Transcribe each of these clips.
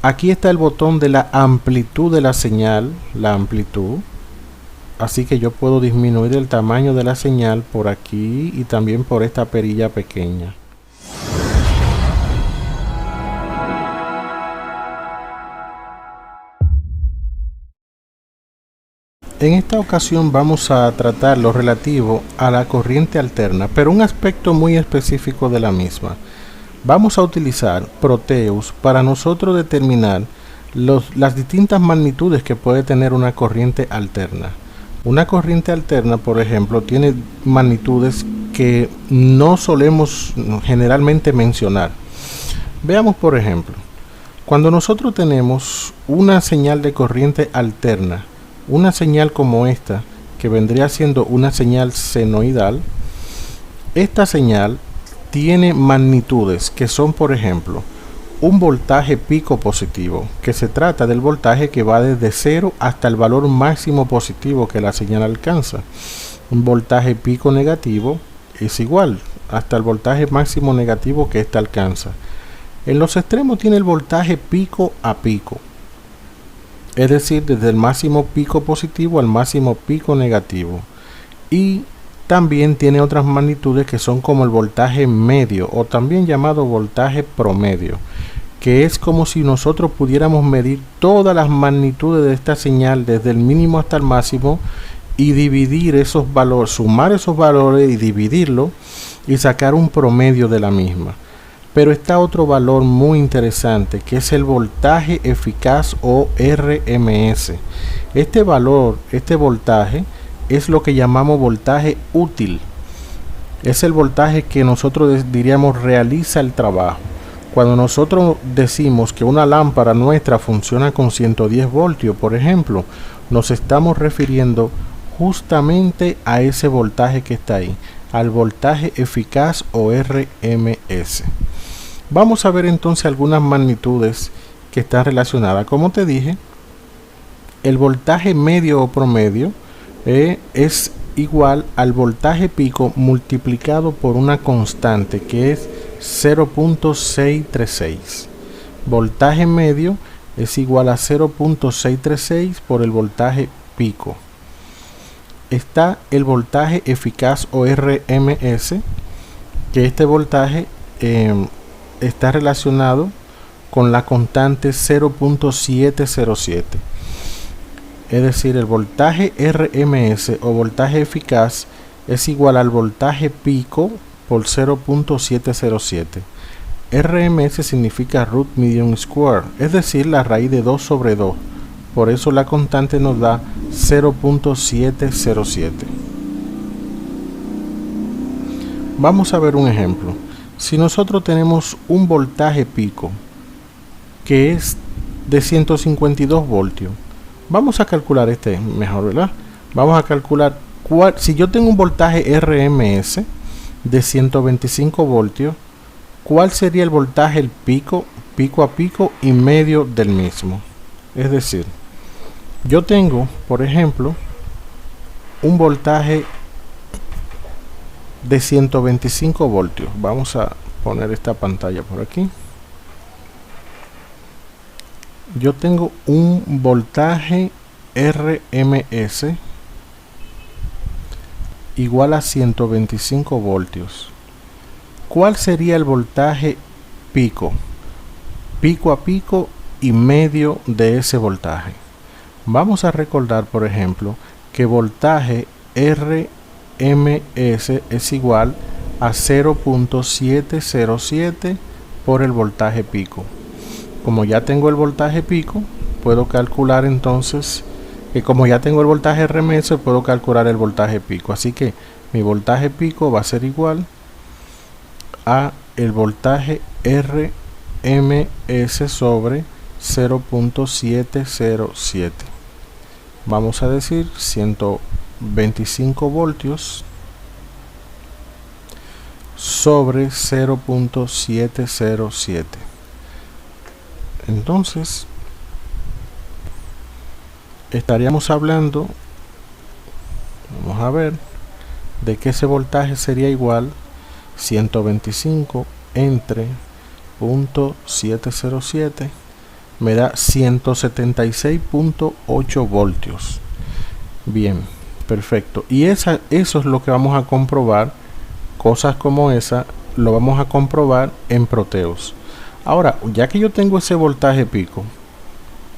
Aquí está el botón de la amplitud de la señal, la amplitud. Así que yo puedo disminuir el tamaño de la señal por aquí y también por esta perilla pequeña. En esta ocasión vamos a tratar lo relativo a la corriente alterna, pero un aspecto muy específico de la misma. Vamos a utilizar Proteus para nosotros determinar las distintas magnitudes que puede tener una corriente alterna. Una corriente alterna, por ejemplo, tiene magnitudes que no solemos generalmente mencionar. Veamos, por ejemplo, cuando nosotros tenemos una señal de corriente alterna, una señal como esta, que vendría siendo una señal senoidal, esta señal tiene magnitudes que son, por ejemplo, un voltaje pico positivo, que se trata del voltaje que va desde 0 hasta el valor máximo positivo que la señal alcanza. Un voltaje pico negativo es igual hasta el voltaje máximo negativo que ésta alcanza. En los extremos tiene el voltaje pico a pico, es decir, desde el máximo pico positivo al máximo pico negativo. Y también tiene otras magnitudes que son como el voltaje medio, o también llamado voltaje promedio, que es como si nosotros pudiéramos medir todas las magnitudes de esta señal desde el mínimo hasta el máximo y dividir esos valores, sumar esos valores y dividirlo y sacar un promedio de la misma. Pero está otro valor muy interesante, que es el voltaje eficaz o RMS. Este valor, este voltaje, es lo que llamamos voltaje útil. Es el voltaje que nosotros diríamos realiza el trabajo. Cuando nosotros decimos que una lámpara nuestra funciona con 110 voltios, por ejemplo, nos estamos refiriendo justamente a ese voltaje que está ahí, al voltaje eficaz o RMS. Vamos a ver entonces algunas magnitudes que están relacionadas. Como te dije, el voltaje medio o promedio es igual al voltaje pico multiplicado por una constante que es 0.636. Voltaje medio es igual a 0.636 por el voltaje pico. Está el voltaje eficaz o RMS, que este voltaje está relacionado con la constante 0.707. Es decir, el voltaje RMS o voltaje eficaz es igual al voltaje pico por 0.707. RMS significa root median square, es decir, la raíz de 2 sobre 2. Por eso la constante nos da 0.707. Vamos a ver un ejemplo. Si nosotros tenemos un voltaje pico que es de 152 voltios, vamos a calcular este mejor, ¿verdad? Vamos a calcular si yo tengo un voltaje RMS de 125 voltios, ¿cuál sería el voltaje el pico a pico y medio del mismo? Es decir, yo tengo, por ejemplo, un voltaje de 125 voltios. Vamos a poner esta pantalla por aquí. Yo tengo un voltaje RMS igual a 125 voltios. ¿Cuál sería el voltaje pico a pico y medio de ese voltaje? Vamos a recordar, por ejemplo, que voltaje RMS es igual a 0.707 por el voltaje pico. Como ya tengo el voltaje pico, puedo calcular entonces que como ya tengo el voltaje RMS, puedo calcular el voltaje pico. Así que mi voltaje pico va a ser igual a el voltaje RMS sobre 0.707. Vamos a decir 125 voltios sobre 0.707. Entonces estaríamos hablando, vamos a ver, de que ese voltaje sería igual 125 entre 0.707 me da 176.8 voltios. Bien, perfecto. Y eso es lo que vamos a comprobar. Cosas como esa lo vamos a comprobar en Proteus. Ahora, ya que yo tengo ese voltaje pico,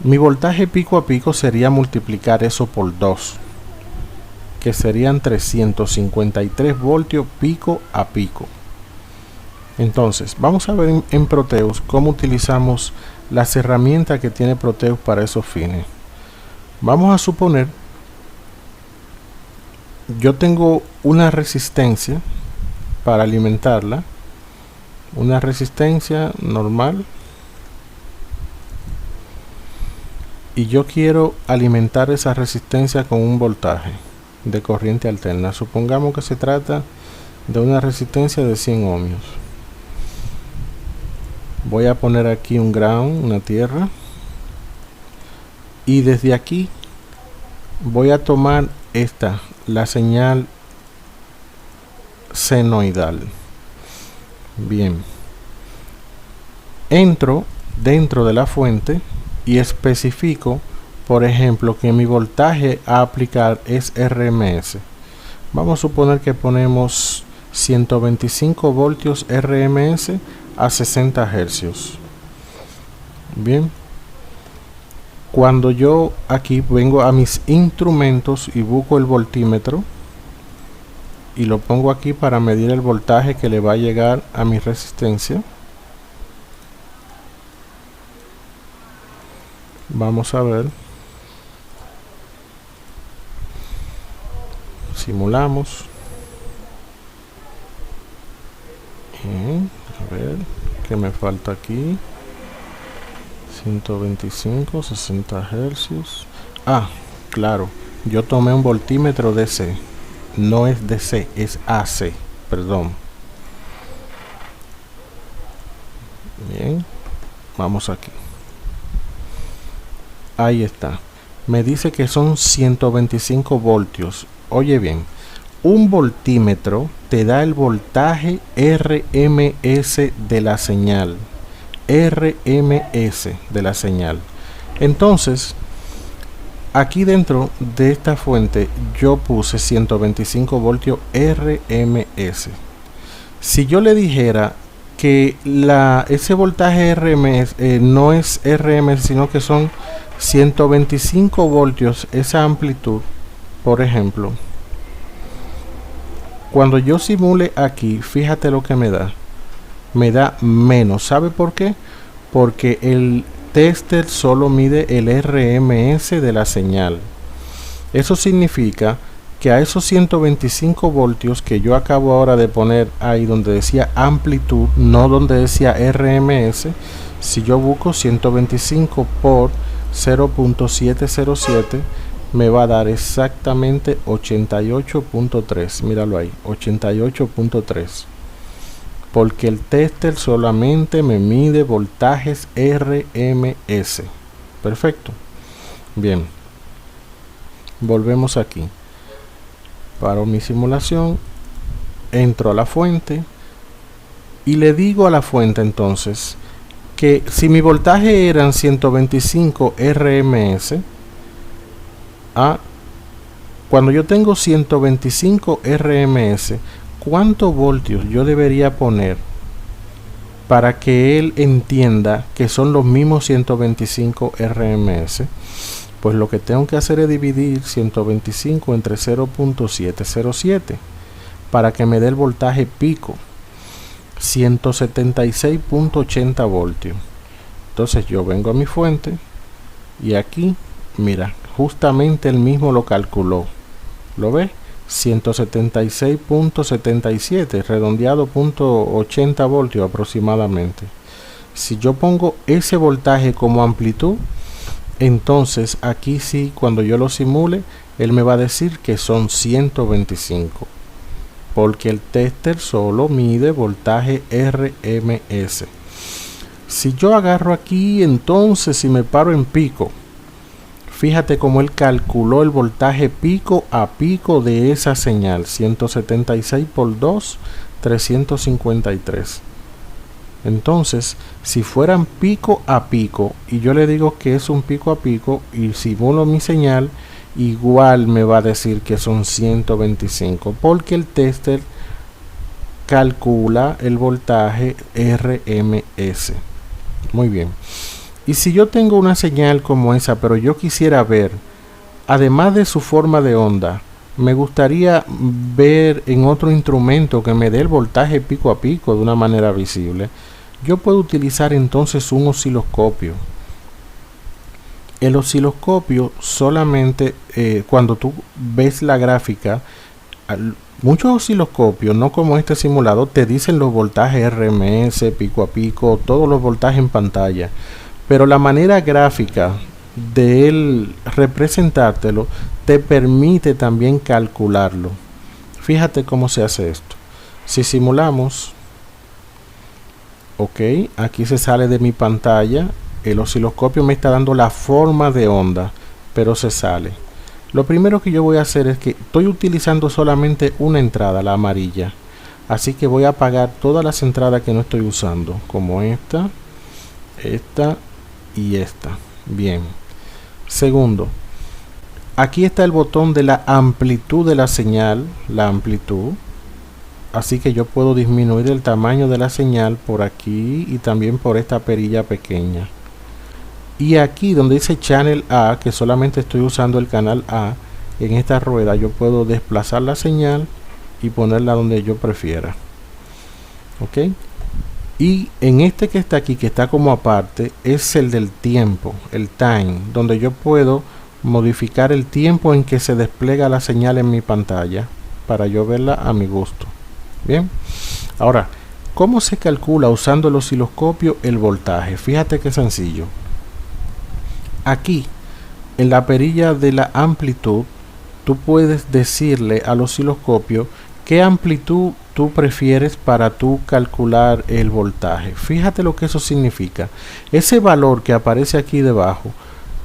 mi voltaje pico a pico sería multiplicar eso por 2, que serían 353 voltios pico a pico. Entonces, vamos a ver en Proteus cómo utilizamos las herramientas que tiene Proteus para esos fines. Vamos a suponer, yo tengo una resistencia para alimentarla, una resistencia normal, y yo quiero alimentar esa resistencia con un voltaje de corriente alterna. Supongamos que se trata de una resistencia de 100 ohmios. Voy a poner aquí un ground, una tierra, y desde aquí voy a tomar la señal senoidal. Bien, entro dentro de la fuente y especifico, por ejemplo, que mi voltaje a aplicar es RMS. Vamos a suponer que ponemos 125 voltios RMS a 60 hercios. Bien, cuando yo aquí vengo a mis instrumentos y busco el voltímetro y lo pongo aquí para medir el voltaje que le va a llegar a mi resistencia, vamos a ver, simulamos. Bien, a ver qué me falta aquí. 125, 60 hercios. Ah, claro, yo tomé un voltímetro DC. No es DC, es AC, perdón. Bien, vamos aquí. Ahí está. Me dice que son 125 voltios. Oye bien, un voltímetro te da el voltaje RMS de la señal. RMS de la señal. Entonces, aquí dentro de esta fuente yo puse 125 voltios RMS. Si yo le dijera que ese voltaje RMS no es RMS, sino que son 125 voltios, esa amplitud, por ejemplo, cuando yo simule aquí, fíjate lo que me da menos. ¿Sabe por qué? Porque el tester solo mide el RMS de la señal. Eso significa que a esos 125 voltios que yo acabo ahora de poner ahí donde decía amplitud, no donde decía RMS, si yo busco 125 por 0.707, me va a dar exactamente 88.3. Míralo ahí, 88.3. Porque el tester solamente me mide voltajes RMS. Perfecto. Bien. Volvemos aquí. Paro mi simulación. Entro a la fuente. Y le digo a la fuente entonces que si mi voltaje eran 125 RMS, cuando yo tengo 125 RMS, ¿cuántos voltios yo debería poner para que él entienda que son los mismos 125 RMS? Pues lo que tengo que hacer es dividir 125 entre 0.707 para que me dé el voltaje pico, 176.80 voltios. Entonces yo vengo a mi fuente y aquí, mira, justamente el mismo lo calculó. ¿Lo ves? 176.77, redondeado .80 voltios aproximadamente. Si yo pongo ese voltaje como amplitud, entonces aquí sí, cuando yo lo simule, él me va a decir que son 125, porque el tester solo mide voltaje RMS. Si yo agarro aquí entonces y me paro en pico, fíjate cómo él calculó el voltaje pico a pico de esa señal. 176 por 2, 353. Entonces, si fueran pico a pico y yo le digo que es un pico a pico y simulo mi señal, igual me va a decir que son 125 porque el tester calcula el voltaje RMS. Muy bien. Y si yo tengo una señal como esa, pero yo quisiera ver, además de su forma de onda, me gustaría ver en otro instrumento que me dé el voltaje pico a pico de una manera visible, yo puedo utilizar entonces un osciloscopio. El osciloscopio solamente cuando tú ves la gráfica, muchos osciloscopios, no como este simulado, te dicen los voltajes RMS, pico a pico, todos los voltajes en pantalla, pero la manera gráfica de él representártelo te permite también calcularlo. Fíjate cómo se hace esto. Si simulamos, ok, aquí se sale de mi pantalla, el osciloscopio me está dando la forma de onda, pero se sale. Lo primero que yo voy a hacer es que estoy utilizando solamente una entrada, la amarilla, así que voy a apagar todas las entradas que no estoy usando, como esta y esta. Bien. Segundo, aquí está el botón de la amplitud de la señal, la amplitud, así que yo puedo disminuir el tamaño de la señal por aquí y también por esta perilla pequeña. Y aquí donde dice Channel A, que solamente estoy usando el canal A, en esta rueda yo puedo desplazar la señal y ponerla donde yo prefiera. Ok. Y en este que está aquí, que está como aparte, es el del tiempo, el time, donde yo puedo modificar el tiempo en que se despliega la señal en mi pantalla para yo verla a mi gusto. Bien. Ahora, ¿cómo se calcula usando el osciloscopio el voltaje? Fíjate qué sencillo. Aquí, en la perilla de la amplitud, tú puedes decirle al osciloscopio qué amplitud tú prefieres para tú calcular el voltaje. Fíjate lo que eso significa. Ese valor que aparece aquí debajo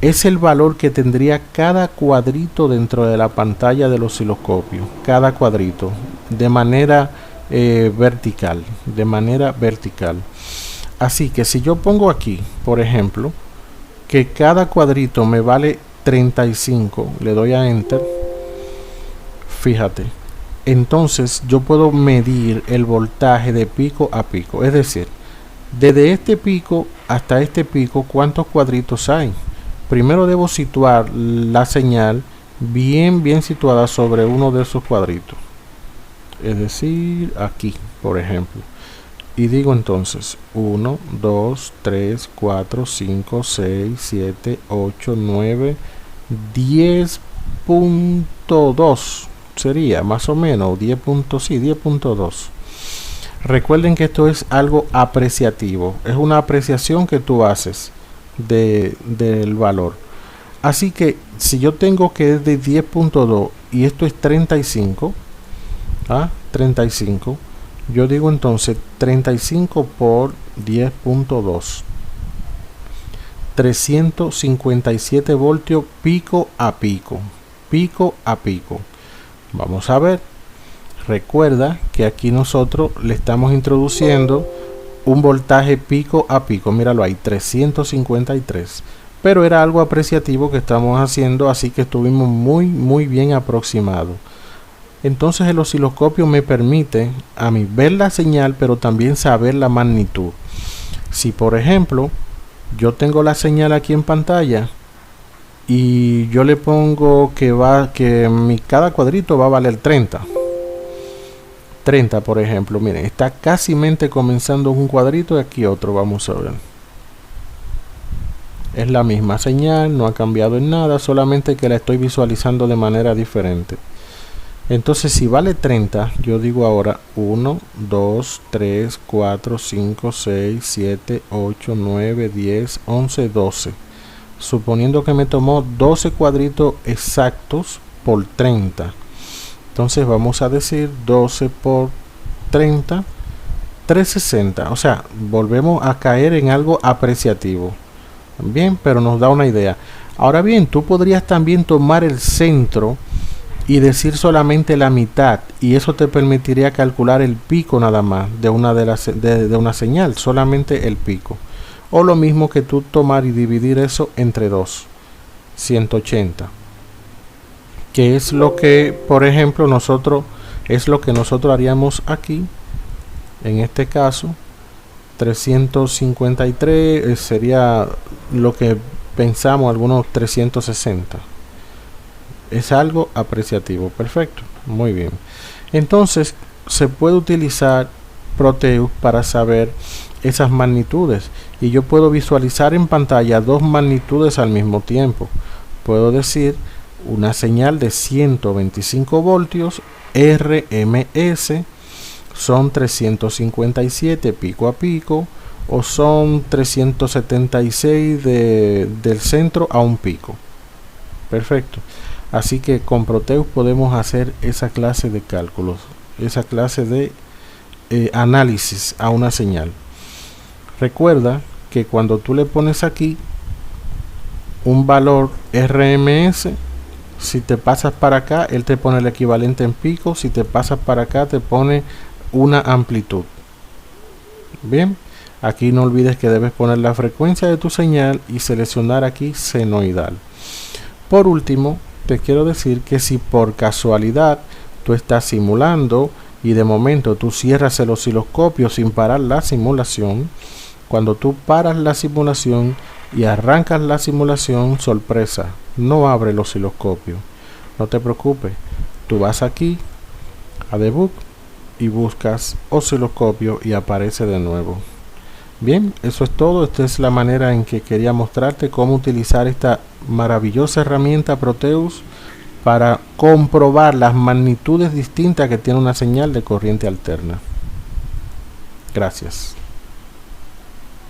es el valor que tendría cada cuadrito dentro de la pantalla del osciloscopio. Cada cuadrito, de manera vertical. De manera vertical. Así que si yo pongo aquí, por ejemplo, que cada cuadrito me vale 35, le doy a enter, fíjate, entonces yo puedo medir el voltaje de pico a pico, es decir, desde este pico hasta este pico, ¿cuántos cuadritos hay? Primero debo situar la señal bien situada sobre uno de esos cuadritos, es decir, aquí, por ejemplo. Y digo entonces 1, 2, 3, 4, 5, 6, 7, 8, 9, 10.2 sería más o menos 10.2. Recuerden que esto es algo apreciativo, es una apreciación que tú haces del valor. Así que si yo tengo que es de 10.2 y esto es 35, 35, yo digo entonces 35 por 10.2, 357 voltios pico a pico, pico a pico. Vamos a ver, recuerda que aquí nosotros le estamos introduciendo un voltaje pico a pico, míralo ahí, 353, pero era algo apreciativo que estamos haciendo, así que estuvimos muy bien aproximado. Entonces el osciloscopio me permite a mí ver la señal, pero también saber la magnitud. Si por ejemplo yo tengo la señal aquí en pantalla y yo le pongo que cada cuadrito va a valer 30 por ejemplo, miren, está casi comenzando un cuadrito y aquí otro, vamos a ver. Es la misma señal, no ha cambiado en nada, solamente que la estoy visualizando de manera diferente. Entonces si vale 30, yo digo ahora 1, 2, 3, 4, 5, 6, 7, 8, 9, 10, 11, 12. Suponiendo que me tomó 12 cuadritos exactos por 30. Entonces vamos a decir 12 por 30, 360. O sea, volvemos a caer en algo apreciativo. Bien, pero nos da una idea. Ahora bien, tú podrías también tomar el centro y decir solamente la mitad, y eso te permitiría calcular el pico nada más de una señal, solamente el pico. O lo mismo que tú tomar y dividir eso entre 2, 180, que es lo que, por ejemplo, nosotros haríamos aquí. En este caso 353 sería lo que pensamos, algunos 360. Es algo apreciativo. Perfecto, muy bien. Entonces se puede utilizar Proteus para saber esas magnitudes, y yo puedo visualizar en pantalla dos magnitudes al mismo tiempo. Puedo decir una señal de 125 voltios RMS son 357 pico a pico, o son 376 del centro a un pico. Perfecto. Así que con Proteus podemos hacer esa clase de cálculos, esa clase de análisis a una señal. Recuerda que cuando tú le pones aquí un valor RMS, si te pasas para acá, él te pone el equivalente en pico. Si te pasas para acá, te pone una amplitud. Bien, aquí no olvides que debes poner la frecuencia de tu señal y seleccionar aquí senoidal. Por último, te quiero decir que si por casualidad tú estás simulando y de momento tú cierras el osciloscopio sin parar la simulación, cuando tú paras la simulación y arrancas la simulación, sorpresa, no abre el osciloscopio. No te preocupes, tú vas aquí a Debug y buscas osciloscopio y aparece de nuevo. Bien, eso es todo. Esta es la manera en que quería mostrarte cómo utilizar esta maravillosa herramienta Proteus para comprobar las magnitudes distintas que tiene una señal de corriente alterna. Gracias.